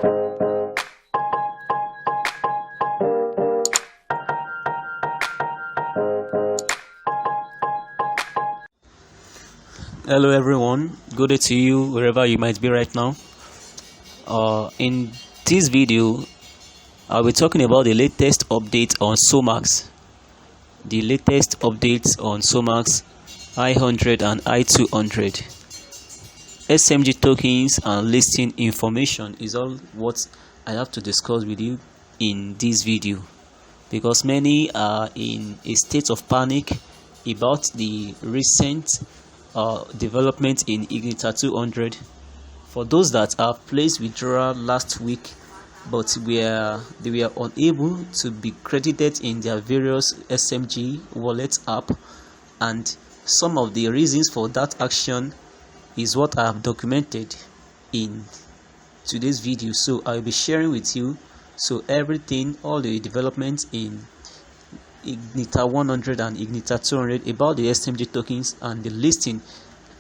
Hello everyone, good day to you wherever you might be right now. In this video, I'll be talking about the latest update on Solmax. The latest updates on Solmax I100 and I200. SMG tokens and listing information is all what I have to discuss with you in this video, because many are in a state of panic about the recent development in Ignita 200. For those that have placed withdrawal last week but they were unable to be credited in their various SMG wallet app, and some of the reasons for that action is what I have documented in today's video. So I'll be sharing with you all the developments in Ignita 100 and Ignita 200, about the SMG tokens and the listing,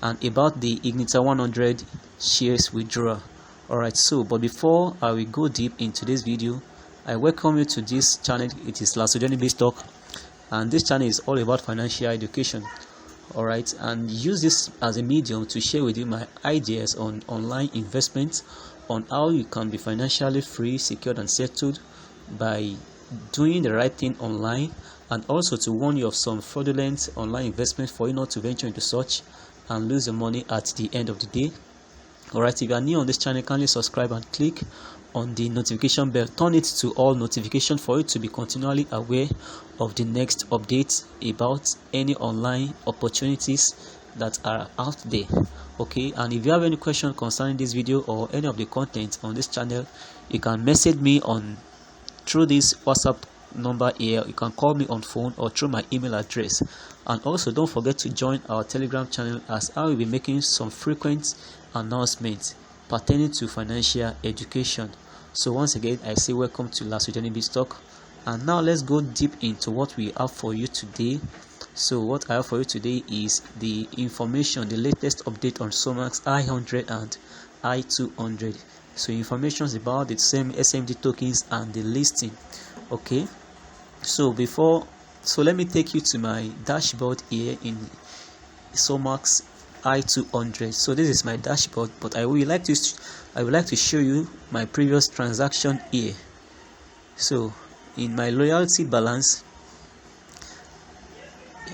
and about the Ignita 100 shares withdrawal. Alright, but before I will go deep into this video, I welcome you to this channel. It is SMG Token, and this channel is all about financial education. Alright, and use this as a medium to share with you my ideas on online investments, on how you can be financially free, secured and settled by doing the right thing online, and also to warn you of some fraudulent online investment for you not to venture into such and lose your money at the end of the day. Alright, if you are new on this channel, kindly subscribe and click on the notification bell. Turn it to all notification for you to be continually aware of the next updates about any online opportunities that are out there. Okay, and if you have any question concerning this video or any of the content on this channel, you can message me on through this WhatsApp number here. You can call me on phone or through my email address. And also don't forget to join our Telegram channel, as I will be making some frequent announcements pertaining to financial education. So once again, I say welcome to SMG Token, and now let's go deep into what we have for you today. So what I have for you today is the information, the latest update on Solmax I100 and I200. So information is about the same SMG tokens and the listing. Okay, so let me take you to my dashboard here in Solmax I200. So this is my dashboard, but I would like to show you my previous transaction here. So in my loyalty balance,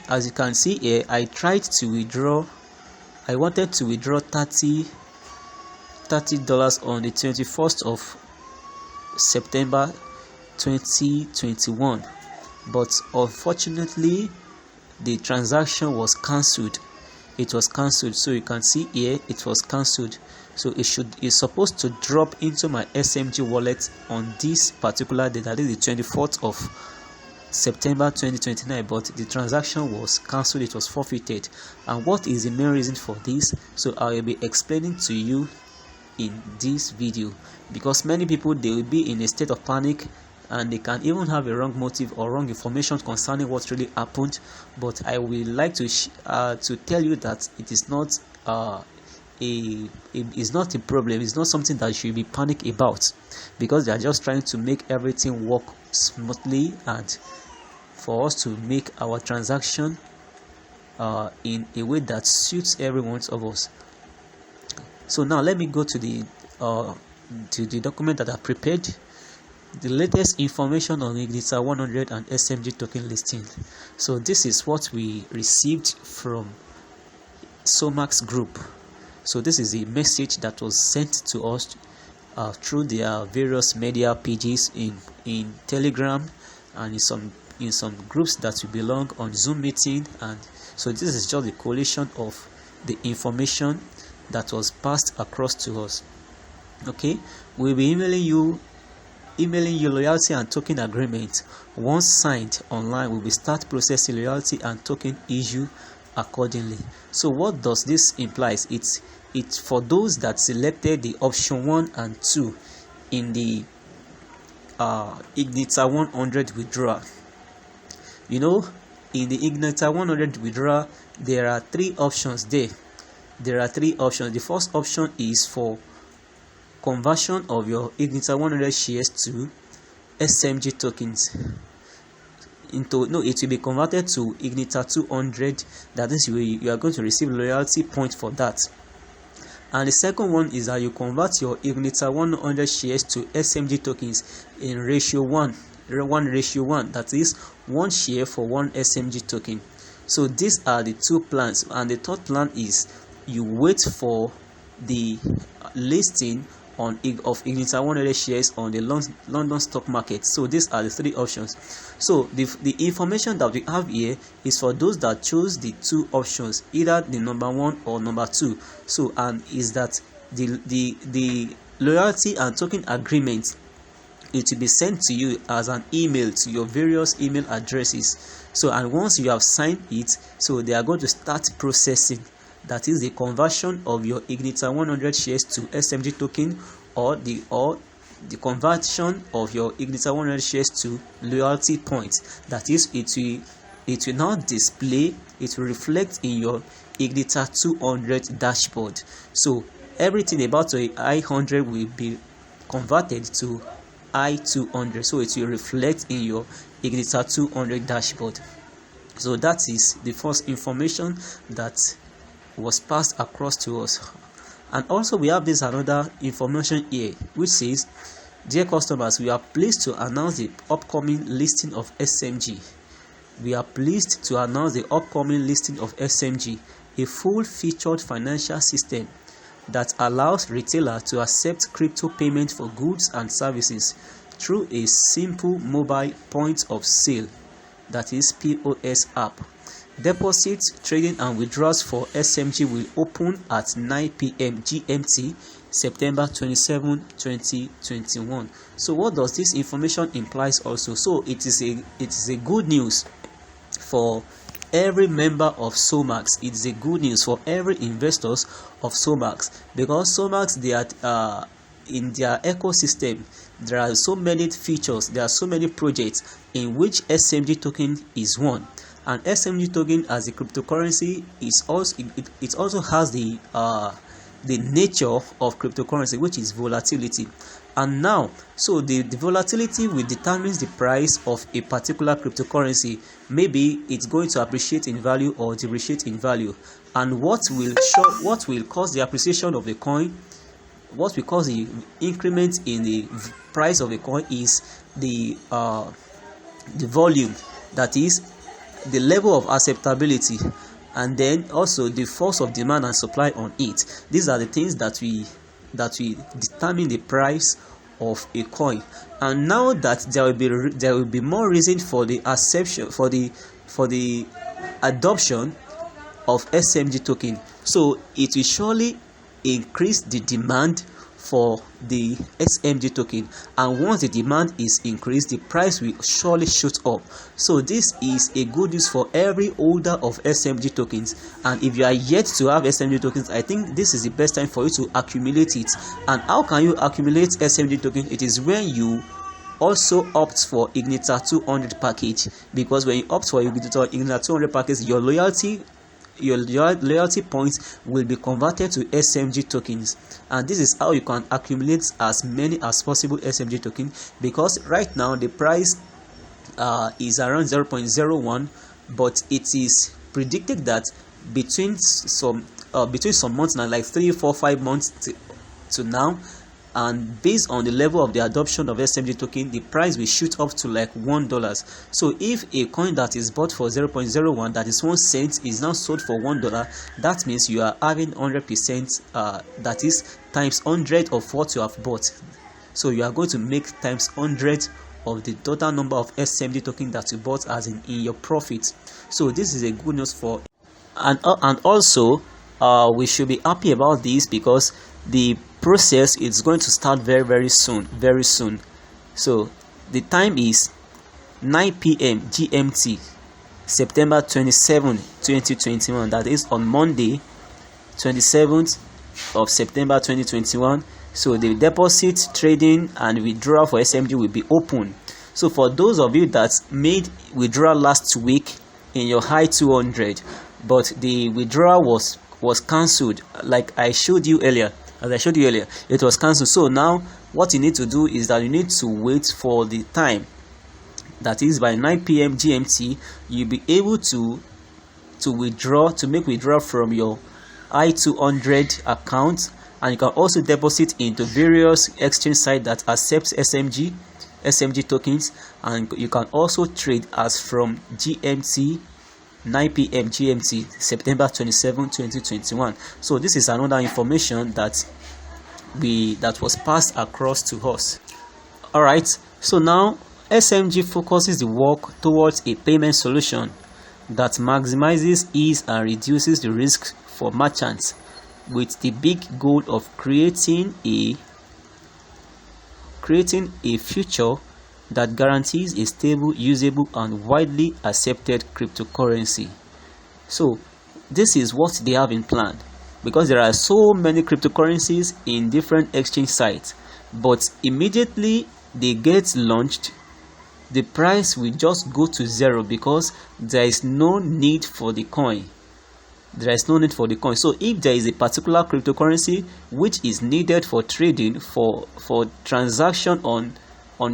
as you can see here, I tried to withdraw. I wanted to withdraw $30 on the 21st of September 2021, but unfortunately the transaction was cancelled. It was cancelled. So you can see here it was cancelled. So it's supposed to drop into my SMG wallet on this particular day, that is the 24th of September 2029, but the transaction was cancelled. It was forfeited. And what is the main reason for this? So I will be explaining to you in this video, because many people, they will be in a state of panic, and they can even have a wrong motive or wrong information concerning what really happened. But I will like to tell you that it is not it's not a problem. It's not something that you should be panic about, because they are just trying to make everything work smoothly and for us to make our transaction in a way that suits every one of us. So now let me go to the document that I prepared. The latest information on Ignita 100 and SMG token listing. So this is what we received from Solmax group. So this is a message that was sent to us through their various media pages in Telegram and in some groups that we belong on Zoom meeting. And so this is just the collation of the information that was passed across to us. Okay, we'll be emailing you loyalty and token agreement. Once signed online, we will start processing loyalty and token issue accordingly. So what does this imply? It's for those that selected the option 1 and 2 in the Ignita 100 withdrawal. You know, in the Ignita 100 withdrawal, there are 3 options there. The first option is for conversion of your Ignita 100 shares to SMG tokens. It will be converted to Ignita 200. That is, you are going to receive loyalty points for that. And the second one is that you convert your Ignita 100 shares to SMG tokens in ratio 1. That is 1 share for 1 SMG token. So these are the two plans, and the third plan is you wait for the listing of Ignita 100 shares on the London stock market. So these are the three options. So the information that we have here is for those that choose the two options, either the number 1 or number 2. So is that the loyalty and token agreement, it will be sent to you as an email to your various email addresses. So, and once you have signed it, so they are going to start processing, that is the conversion of your Ignita 100 shares to SMG token, or the conversion of your Ignita 100 shares to loyalty points. That is, it will now display, it will reflect in your Ignita 200 dashboard. So everything about your I100 will be converted to I200, so it will reflect in your Ignita 200 dashboard. So that is the first information that was passed across to us. And also we have this another information here, which says, dear customers, we are pleased to announce the upcoming listing of SMG. We are pleased to announce the upcoming listing of SMG, a full-featured financial system that allows retailers to accept crypto payment for goods and services through a simple mobile point of sale, that is POS app. Deposits, trading and withdrawals for SMG will open at 9 p.m. GMT, September 27, 2021. So what does this information implies also? So it is a good news for every member of Solmax. It is a good news for every investors of Solmax, because Solmax, they are in their ecosystem, there are so many features, there are so many projects in which SMG token is one. And SMG token as a cryptocurrency is also, it also has the nature of cryptocurrency, which is volatility. And now, so the volatility will determine the price of a particular cryptocurrency. Maybe it's going to appreciate in value or depreciate in value. And what will cause the appreciation of the coin, what will cause the increment in the price of the coin, is the volume, that is the level of acceptability, and then also the force of demand and supply on it. These are the things that we determine the price of a coin. And now that there will be more reason for the acceptation, for the adoption of SMG token, so it will surely increase the demand for the SMG token, and once the demand is increased, the price will surely shoot up. So this is a good news for every holder of SMG tokens, and if you are yet to have SMG tokens, I think this is the best time for you to accumulate it. And how can you accumulate SMG token? It is when you also opt for Ignita 200 package, because when you opt for Ignita 200 package, your loyalty points will be converted to SMG tokens, and this is how you can accumulate as many as possible SMG tokens, because right now the price is around 0.01, but it is predicted that between some months now, like 3, 4, 5 months to now, and based on the level of the adoption of SMG token, the price will shoot up to like $1. So if a coin that is bought for 0.01, that is 1 cent, is now sold for $1, that means you are having 100%, that is times 100 of what you have bought. So you are going to make times 100 of the total number of SMG token that you bought as in your profit. So this is a good news for, and also we should be happy about this, because the process is going to start very soon. So the time is 9 p.m. GMT, September 27, 2021. That is on Monday, 27th of September 2021. So the deposit, trading and withdrawal for SMG will be open. So for those of you that made withdrawal last week in your high 200, but the withdrawal was cancelled, like I showed you earlier, as I showed you earlier, it was cancelled. So now what you need to do is that you need to wait for the time, that is by 9 p.m. GMT. You'll be able to make withdrawal from your I200 account, and you can also deposit into various exchange sites that accepts SMG tokens, and you can also trade as from GMT 9 p.m. GMT, September 27, 2021. So this is another information that was passed across to us. All right, so now SMG focuses the work towards a payment solution that maximizes ease and reduces the risk for merchants, with the big goal of creating a future that guarantees a stable, usable, and widely accepted cryptocurrency. So this is what they have in plan, because there are so many cryptocurrencies in different exchange sites, but immediately they get launched, the price will just go to zero because there is no need for the coin. So if there is a particular cryptocurrency which is needed for trading, for transaction on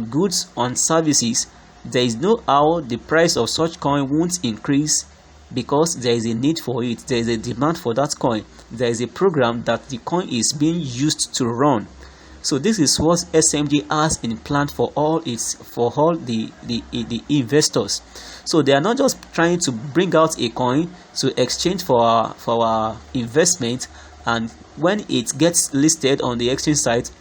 goods, on services, there is no how the price of such coin won't increase, because there is a need for it. There is a demand for that coin. There is a program that the coin is being used to run. So this is what SMG has in plan for all the investors. So they are not just trying to bring out a coin to exchange for our investment, and when it gets listed on the exchange site,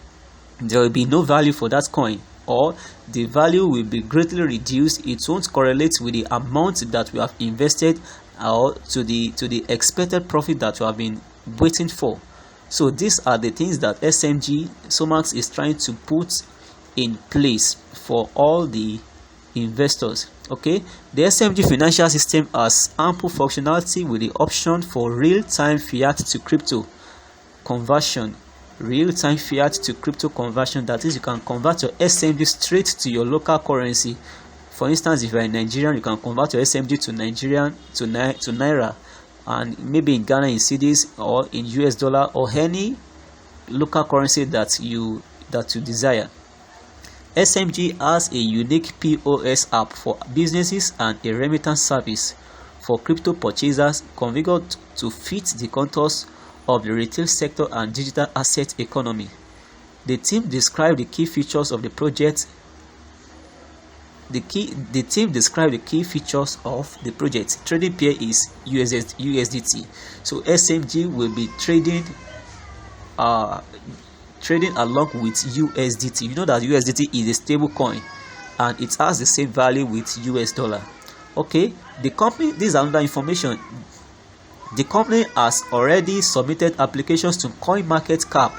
there will be no value for that coin, or the value will be greatly reduced. It won't correlate with the amount that we have invested, or to the expected profit that we have been waiting for. So these are the things that SMG Solmax is trying to put in place for all the investors. Okay, the SMG financial system has ample functionality with the option for real-time fiat to crypto conversion. That is, you can convert your SMG straight to your local currency. For instance, if you are in Nigeria, you can convert your SMG to Naira, and maybe in Ghana in cedis, or in US dollar, or any local currency that you desire. SMG has a unique POS app for businesses and a remittance service for crypto purchasers configured to fit the contours of the retail sector and digital asset economy. The team described the key features of the project. The team described the key features of the project. Trading pair is USDT. So SMG will be trading along with USDT. You know that USDT is a stable coin, and it has the same value with US dollar. Okay, the company, this is another information. The company has already submitted applications to CoinMarketCap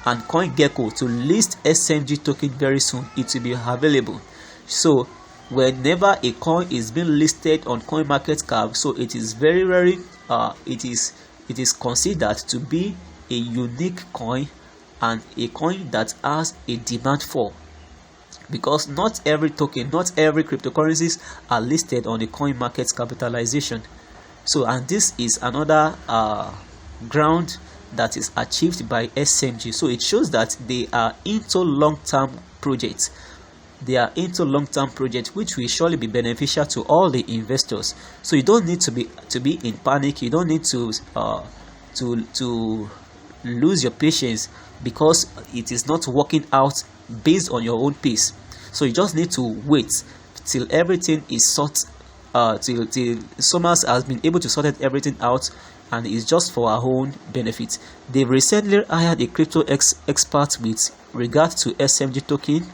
and CoinGecko to list SMG token very soon. It will be available. So whenever a coin is being listed on CoinMarketCap, so it is very it is considered to be a unique coin, and a coin that has a demand for, because not every token, not every cryptocurrencies are listed on the coin market capitalization. So, and this is another ground that is achieved by SMG. So it shows that they are into long-term projects. Which will surely be beneficial to all the investors. So you don't need to be in panic. You don't need to lose your patience because it is not working out based on your own pace. So you just need to wait till everything is sorted, till Solmax has been able to sort everything out, and it's just for our own benefit. They've recently hired a crypto expert with regard to SMG token.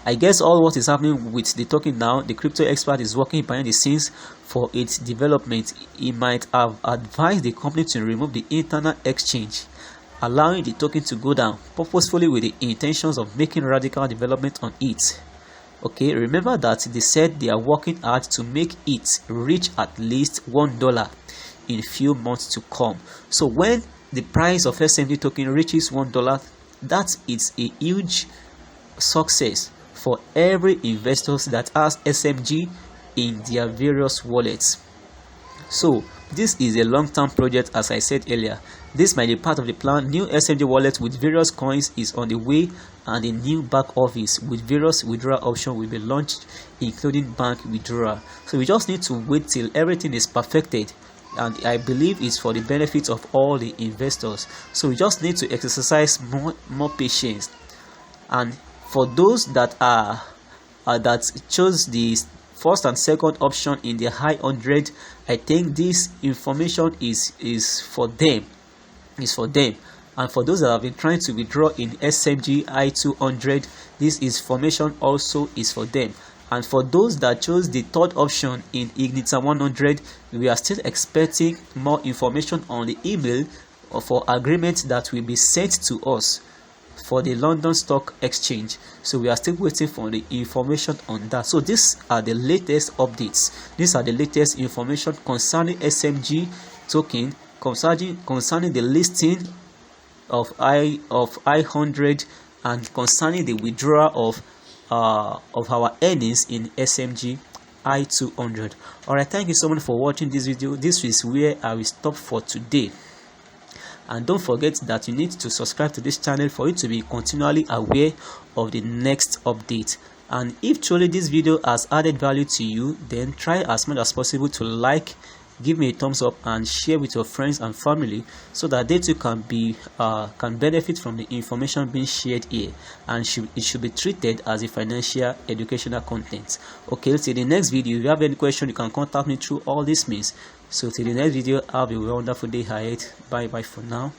I guess all what is happening with the token now, the crypto expert is working behind the scenes for its development. He might have advised the company to remove the internal exchange, allowing the token to go down purposefully with the intentions of making radical development on it. Okay, remember that they said they are working hard to make it reach at least $1 in a few months to come. So when the price of SMG token reaches $1, that is a huge success for every investor that has SMG in their various wallets. So This is a long-term project, as I said earlier. This might be part of the plan. New SMG wallet with various coins is on the way, and a new back office with various withdrawal options will be launched, including bank withdrawal. So we just need to wait till everything is perfected, and I believe it's for the benefit of all the investors. So we just need to exercise more patience. And for those that that chose the first and second option in the high 100, I think this information is for them. And for those that have been trying to withdraw in SMG I200, this information also is for them. And for those that chose the third option in Ignita 100, we are still expecting more information on the email for agreement that will be sent to us for the London Stock Exchange. So we are still waiting for the information on that. So these are the latest updates. These are the latest information concerning SMG token, concerning the listing of I100, and concerning the withdrawal of our earnings in SMG I200. Alright, thank you so much for watching this video. This is where I will stop for today. And don't forget that you need to subscribe to this channel for you to be continually aware of the next update. And if truly this video has added value to you, then try as much as possible to like, give me a thumbs up, and share with your friends and family, so that they too can benefit from the information being shared here, and it should be treated as a financial educational content. Okay, till the next video. If you have any question, you can contact me through all these means. So till the next video, have a wonderful day ahead. Bye bye for now.